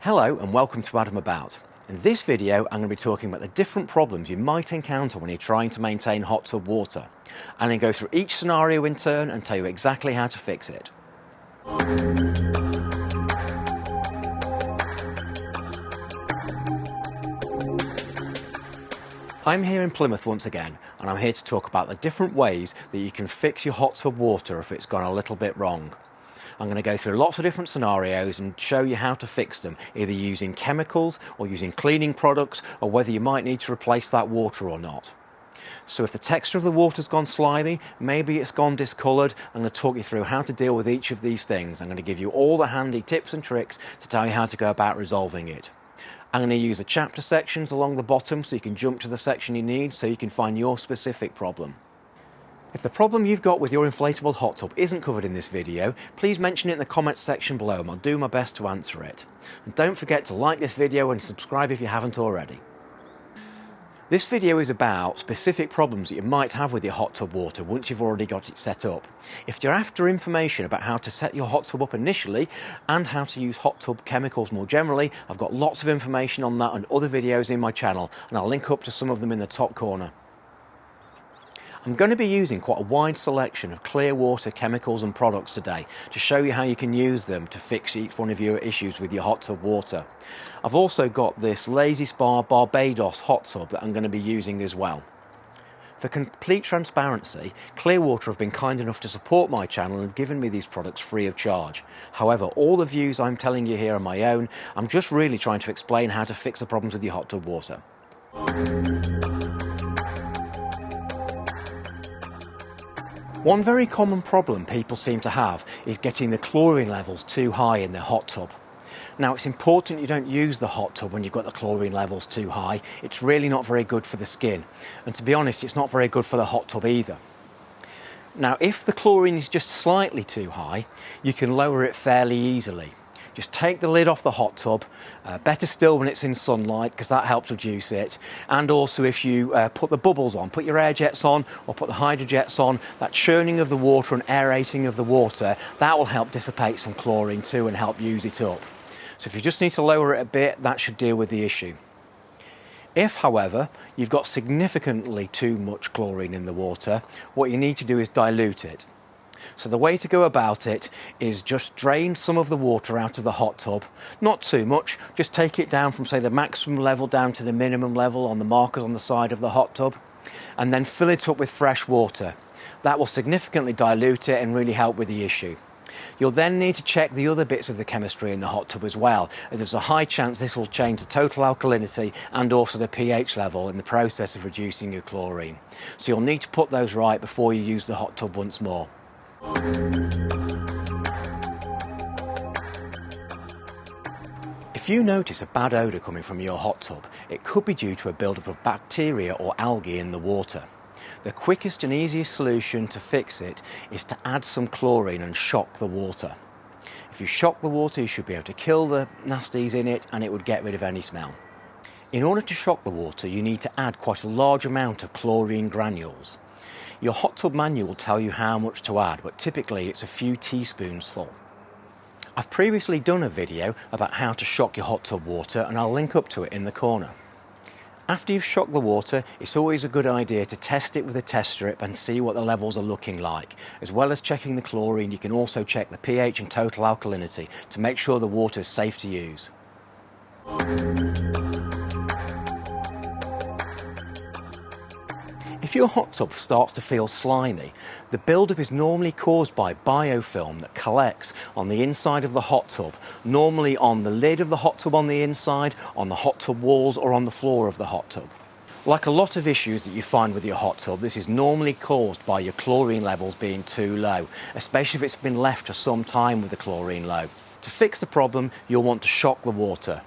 Hello and welcome to Adam About. In this video I'm going to be talking about the different problems you might encounter when you're trying to maintain hot tub water. I'm going to go through each scenario in turn and tell you exactly how to fix it. I'm here in Plymouth once again, and I'm here to talk about the different ways that you can fix your hot tub water if it's gone a little bit wrong. I'm going to go through lots of different scenarios and show you how to fix them, either using chemicals or using cleaning products, or whether you might need to replace that water or not. So if the texture of the water's gone slimy, maybe it's gone discoloured, I'm going to talk you through how to deal with each of these things. I'm going to give you all the handy tips and tricks to tell you how to go about resolving it. I'm going to use the chapter sections along the bottom so you can jump to the section you need so you can find your specific problem. If the problem you've got with your inflatable hot tub isn't covered in this video, please mention it in the comments section below and I'll do my best to answer it. And don't forget to like this video and subscribe if you haven't already. This video is about specific problems that you might have with your hot tub water once you've already got it set up. If you're after information about how to set your hot tub up initially and how to use hot tub chemicals more generally, I've got lots of information on that and other videos in my channel, and I'll link up to some of them in the top corner. I'm going to be using quite a wide selection of Clearwater chemicals and products today to show you how you can use them to fix each one of your issues with your hot tub water. I've also got this Lazy Spa Barbados hot tub that I'm going to be using as well. For complete transparency, Clearwater have been kind enough to support my channel and have given me these products free of charge. However, all the views I'm telling you here are my own. I'm just really trying to explain how to fix the problems with your hot tub water. One very common problem people seem to have is getting the chlorine levels too high in their hot tub. Now, it's important you don't use the hot tub when you've got the chlorine levels too high. It's really not very good for the skin, and to be honest, it's not very good for the hot tub either. Now, if the chlorine is just slightly too high, you can lower it fairly easily. Just take the lid off the hot tub, better still when it's in sunlight because that helps reduce it, and also if you put the bubbles on, put your air jets on or put the hydrojets on, that churning of the water and aerating of the water, that will help dissipate some chlorine too and help use it up. So if you just need to lower it a bit, that should deal with the issue. If, however, you've got significantly too much chlorine in the water, what you need to do is dilute it. So the way to go about it is just drain some of the water out of the hot tub, not too much, just take it down from say the maximum level down to the minimum level on the markers on the side of the hot tub, and then fill it up with fresh water. That will significantly dilute it and really help with the issue. You'll then need to check the other bits of the chemistry in the hot tub as well. There's a high chance this will change the total alkalinity and also the pH level in the process of reducing your chlorine. So you'll need to put those right before you use the hot tub once more. If you notice a bad odour coming from your hot tub, it could be due to a buildup of bacteria or algae in the water. The quickest and easiest solution to fix it is to add some chlorine and shock the water. If you shock the water, you should be able to kill the nasties in it and it would get rid of any smell. In order to shock the water, you need to add quite a large amount of chlorine granules. Your hot tub manual will tell you how much to add, but typically it's a few teaspoons full. I've previously done a video about how to shock your hot tub water and I'll link up to it in the corner. After you've shocked the water, it's always a good idea to test it with a test strip and see what the levels are looking like. As well as checking the chlorine, you can also check the pH and total alkalinity to make sure the water is safe to use. If your hot tub starts to feel slimy, the buildup is normally caused by biofilm that collects on the inside of the hot tub, normally on the lid of the hot tub on the inside, on the hot tub walls or on the floor of the hot tub. Like a lot of issues that you find with your hot tub, this is normally caused by your chlorine levels being too low, especially if it's been left for some time with the chlorine low. To fix the problem, you'll want to shock the water.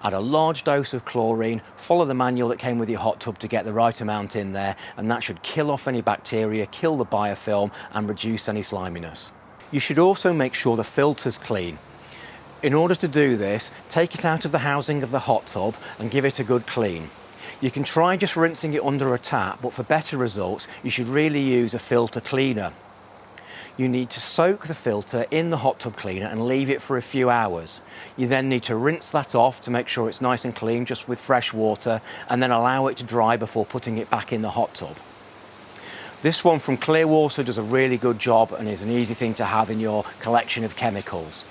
Add a large dose of chlorine, follow the manual that came with your hot tub to get the right amount in there, and that should kill off any bacteria, kill the biofilm and reduce any sliminess. You should also make sure the filter's clean. In order to do this, take it out of the housing of the hot tub and give it a good clean. You can try just rinsing it under a tap, but for better results you should really use a filter cleaner. you need to soak the filter in the hot tub cleaner and leave it for a few hours. You then need to rinse that off to make sure it's nice and clean, just with fresh water, and then allow it to dry before putting it back in the hot tub. This one from Clearwater does a really good job and is an easy thing to have in your collection of chemicals.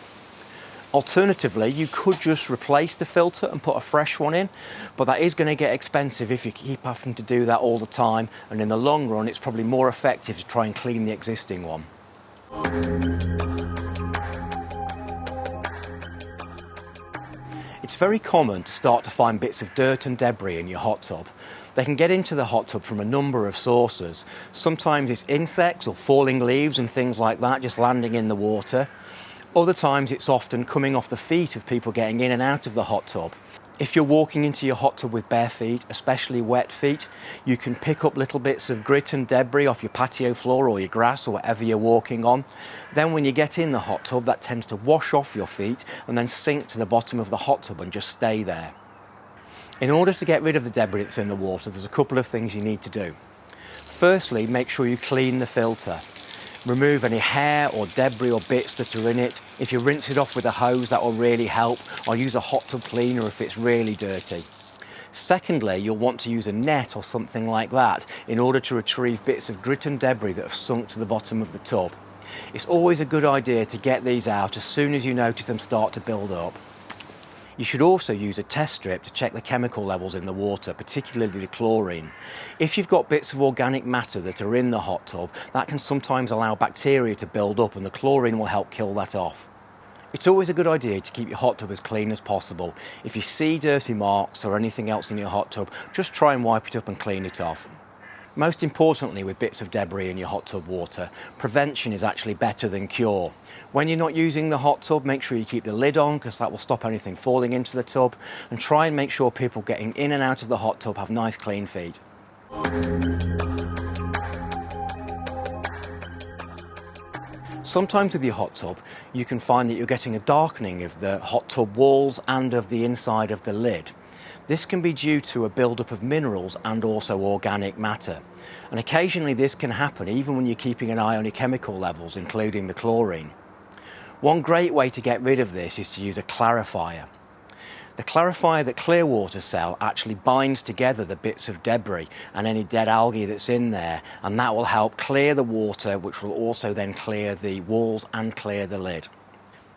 Alternatively, you could just replace the filter and put a fresh one in, but that is going to get expensive if you keep having to do that all the time, and in the long run it's probably more effective to try and clean the existing one. It's very common to start to find bits of dirt and debris in your hot tub. They can get into the hot tub from a number of sources. Sometimes it's insects or falling leaves and things like that just landing in the water. Other times it's often coming off the feet of people getting in and out of the hot tub. If you're walking into your hot tub with bare feet, especially wet feet, you can pick up little bits of grit and debris off your patio floor or your grass or whatever you're walking on. Then when you get in the hot tub, that tends to wash off your feet and then sink to the bottom of the hot tub and just stay there. In order to get rid of the debris that's in the water, there's a couple of things you need to do. Firstly, make sure you clean the filter. Remove any hair or debris or bits that are in it. If you rinse it off with a hose, that will really help, or use a hot tub cleaner if it's really dirty. Secondly, you'll want to use a net or something like that in order to retrieve bits of grit and debris that have sunk to the bottom of the tub. It's always a good idea to get these out as soon as you notice them start to build up. You should also use a test strip to check the chemical levels in the water, particularly the chlorine. If you've got bits of organic matter that are in the hot tub, that can sometimes allow bacteria to build up, and the chlorine will help kill that off. It's always a good idea to keep your hot tub as clean as possible. If you see dirty marks or anything else in your hot tub, just try and wipe it up and clean it off. Most importantly, with bits of debris in your hot tub water, prevention is actually better than cure. When you're not using the hot tub, make sure you keep the lid on, because that will stop anything falling into the tub, and try and make sure people getting in and out of the hot tub have nice clean feet. Sometimes with your hot tub, you can find that you're getting a darkening of the hot tub walls and of the inside of the lid. This can be due to a build-up of minerals and also organic matter. And occasionally this can happen even when you're keeping an eye on your chemical levels, including the chlorine. One great way to get rid of this is to use a clarifier. The clarifier that Clearwater sell actually binds together the bits of debris and any dead algae that's in there, and that will help clear the water, which will also then clear the walls and clear the lid.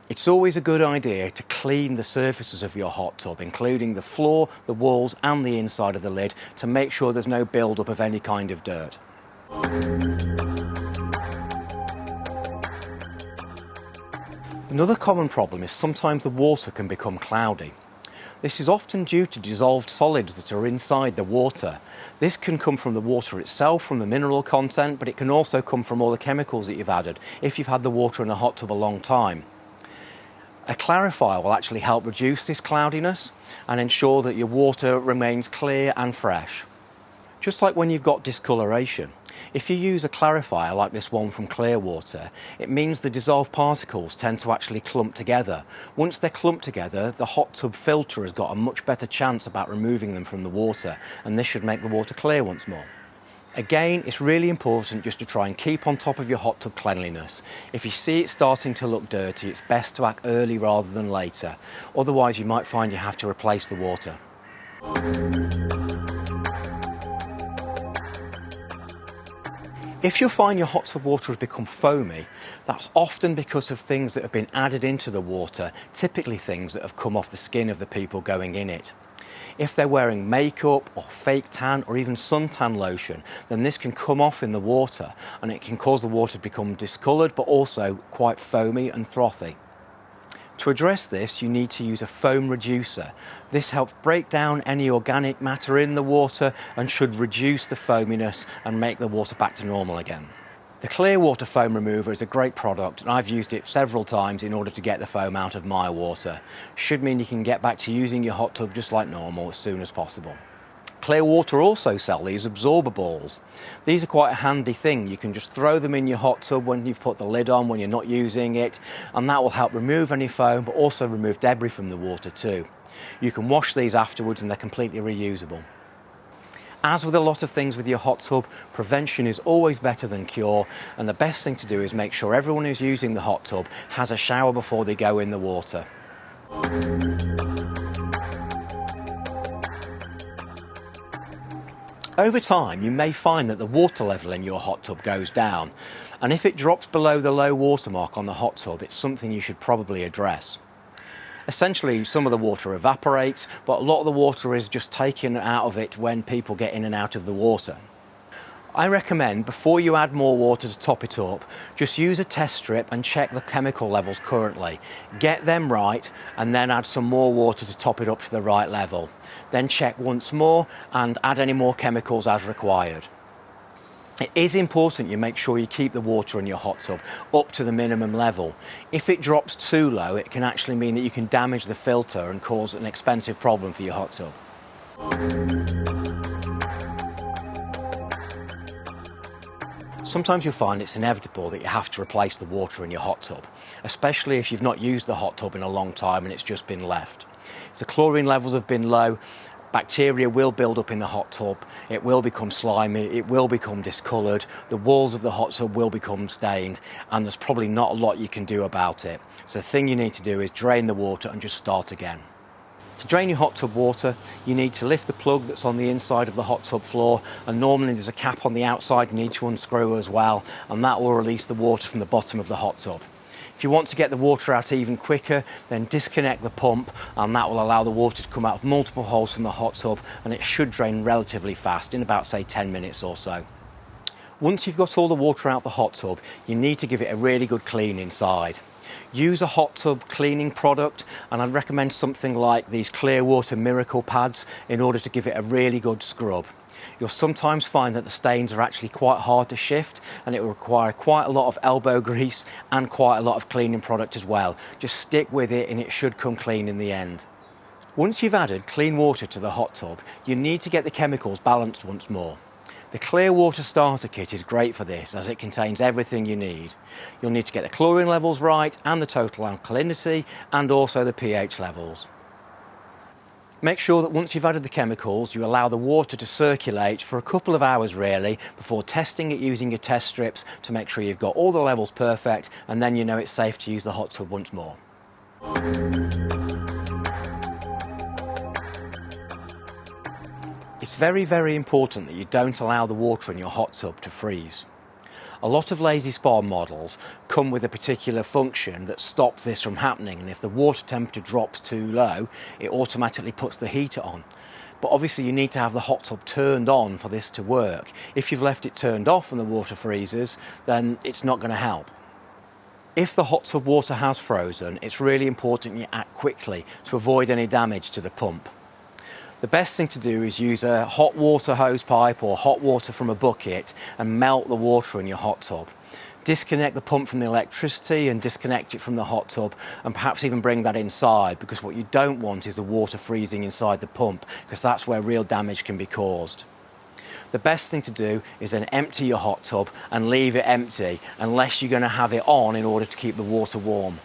It's always a good idea to clean the surfaces of your hot tub, including the floor, the walls and the inside of the lid, to make sure there's no build-up of any kind of dirt. Another common problem is sometimes the water can become cloudy. This is often due to dissolved solids that are inside the water. This can come from the water itself, from the mineral content, but it can also come from all the chemicals that you've added if you've had the water in the hot tub a long time. A clarifier will actually help reduce this cloudiness and ensure that your water remains clear and fresh. Just like when you've got discoloration, if you use a clarifier like this one from Clearwater, it means the dissolved particles tend to actually clump together. Once they're clumped together, the hot tub filter has got a much better chance about removing them from the water, and this should make the water clear once more. Again, it's really important just to try and keep on top of your hot tub cleanliness. If you see it starting to look dirty, it's best to act early rather than later. Otherwise, you might find you have to replace the water. If you find your hot tub water has become foamy, that's often because of things that have been added into the water, typically things that have come off the skin of the people going in it. If they're wearing makeup or fake tan or even suntan lotion, then this can come off in the water and it can cause the water to become discoloured but also quite foamy and frothy. To address this, you need to use a foam reducer. This helps break down any organic matter in the water and should reduce the foaminess and make the water back to normal again. The Clearwater foam remover is a great product, and I've used it several times in order to get the foam out of my water. Should mean you can get back to using your hot tub just like normal as soon as possible. Clearwater also sell these absorber balls. These are quite a handy thing. You can just throw them in your hot tub when you've put the lid on, when you're not using it, and that will help remove any foam but also remove debris from the water too. You can wash these afterwards and they're completely reusable. As with a lot of things with your hot tub, prevention is always better than cure, and the best thing to do is make sure everyone who's using the hot tub has a shower before they go in the water. Over time, you may find that the water level in your hot tub goes down, and if it drops below the low water mark on the hot tub, it's something you should probably address. Essentially, some of the water evaporates, but a lot of the water is just taken out of it when people get in and out of the water. I recommend, before you add more water to top it up, just use a test strip and check the chemical levels currently. Get them right, and then add some more water to top it up to the right level. Then check once more and add any more chemicals as required. It is important you make sure you keep the water in your hot tub up to the minimum level. If it drops too low, it can actually mean that you can damage the filter and cause an expensive problem for your hot tub. Sometimes you'll find it's inevitable that you have to replace the water in your hot tub, especially if you've not used the hot tub in a long time and it's just been left. If the chlorine levels have been low, bacteria will build up in the hot tub, it will become slimy, it will become discoloured, the walls of the hot tub will become stained, and there's probably not a lot you can do about it. So the thing you need to do is drain the water and just start again. To drain your hot tub water, you need to lift the plug that's on the inside of the hot tub floor, and normally there's a cap on the outside you need to unscrew as well, and that will release the water from the bottom of the hot tub. If you want to get the water out even quicker, then disconnect the pump, and that will allow the water to come out of multiple holes from the hot tub, and it should drain relatively fast in about, say, 10 minutes or so. Once you've got all the water out the hot tub, you need to give it a really good clean inside. Use a hot tub cleaning product, and I'd recommend something like these Clearwater miracle pads in order to give it a really good scrub. You'll sometimes find that the stains are actually quite hard to shift, and it will require quite a lot of elbow grease and quite a lot of cleaning product as well. Just stick with it and it should come clean in the end. Once you've added clean water to the hot tub, you need to get the chemicals balanced once more. The Clearwater starter kit is great for this, as it contains everything you need. You'll need to get the chlorine levels right, and the total alkalinity, and also the pH levels. Make sure that once you've added the chemicals, you allow the water to circulate for a couple of hours really, before testing it using your test strips to make sure you've got all the levels perfect, and then you know it's safe to use the hot tub once more. It's very, very important that you don't allow the water in your hot tub to freeze. A lot of lazy spa models come with a particular function that stops this from happening, and if the water temperature drops too low, it automatically puts the heater on. But obviously you need to have the hot tub turned on for this to work. If you've left it turned off and the water freezes, then it's not going to help. If the hot tub water has frozen, it's really important you act quickly to avoid any damage to the pump. The best thing to do is use a hot water hose pipe or hot water from a bucket and melt the water in your hot tub. Disconnect the pump from the electricity and disconnect it from the hot tub, and perhaps even bring that inside, because what you don't want is the water freezing inside the pump, because that's where real damage can be caused. The best thing to do is then empty your hot tub and leave it empty, unless you're going to have it on in order to keep the water warm.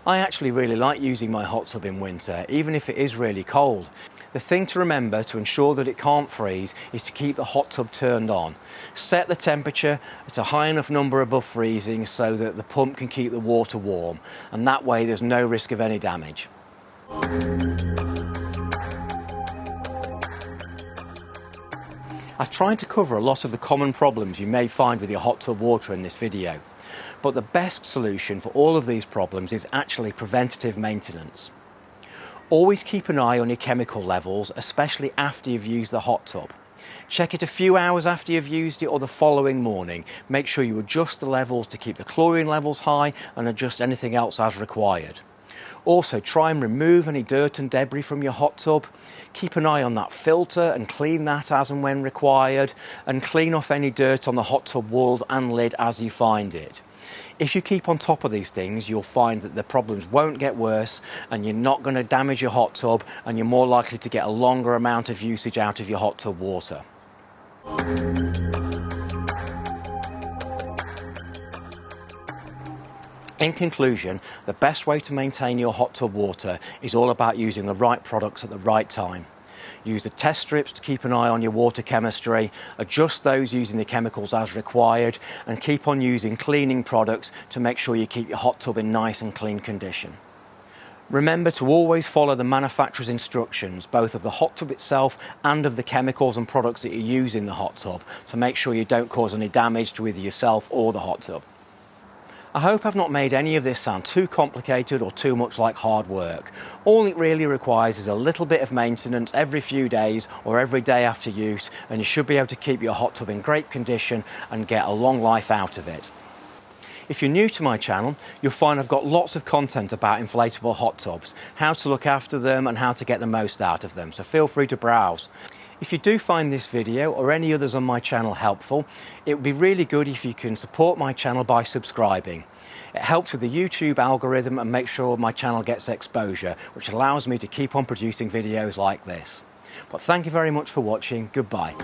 I actually really like using my hot tub in winter, even if it is really cold. The thing to remember to ensure that it can't freeze is to keep the hot tub turned on. Set the temperature at a high enough number above freezing so that the pump can keep the water warm, and that way there's no risk of any damage. I've tried to cover a lot of the common problems you may find with your hot tub water in this video, but the best solution for all of these problems is actually preventative maintenance. Always keep an eye on your chemical levels, especially after you've used the hot tub. Check it a few hours after you've used it or the following morning. Make sure you adjust the levels to keep the chlorine levels high, and adjust anything else as required. Also, try and remove any dirt and debris from your hot tub. Keep an eye on that filter and clean that as and when required, and clean off any dirt on the hot tub walls and lid as you find it. If you keep on top of these things, you'll find that the problems won't get worse, and you're not going to damage your hot tub, and you're more likely to get a longer amount of usage out of your hot tub water. In conclusion, the best way to maintain your hot tub water is all about using the right products at the right time. Use the test strips to keep an eye on your water chemistry, adjust those using the chemicals as required, and keep on using cleaning products to make sure you keep your hot tub in nice and clean condition. Remember to always follow the manufacturer's instructions, both of the hot tub itself and of the chemicals and products that you use in the hot tub, to make sure you don't cause any damage to either yourself or the hot tub. I hope I've not made any of this sound too complicated or too much like hard work. All it really requires is a little bit of maintenance every few days or every day after use, and you should be able to keep your hot tub in great condition and get a long life out of it. If you're new to my channel, you'll find I've got lots of content about inflatable hot tubs, how to look after them and how to get the most out of them, so feel free to browse. If you do find this video or any others on my channel helpful, it would be really good if you can support my channel by subscribing. It helps with the YouTube algorithm and makes sure my channel gets exposure, which allows me to keep on producing videos like this. But thank you very much for watching. Goodbye.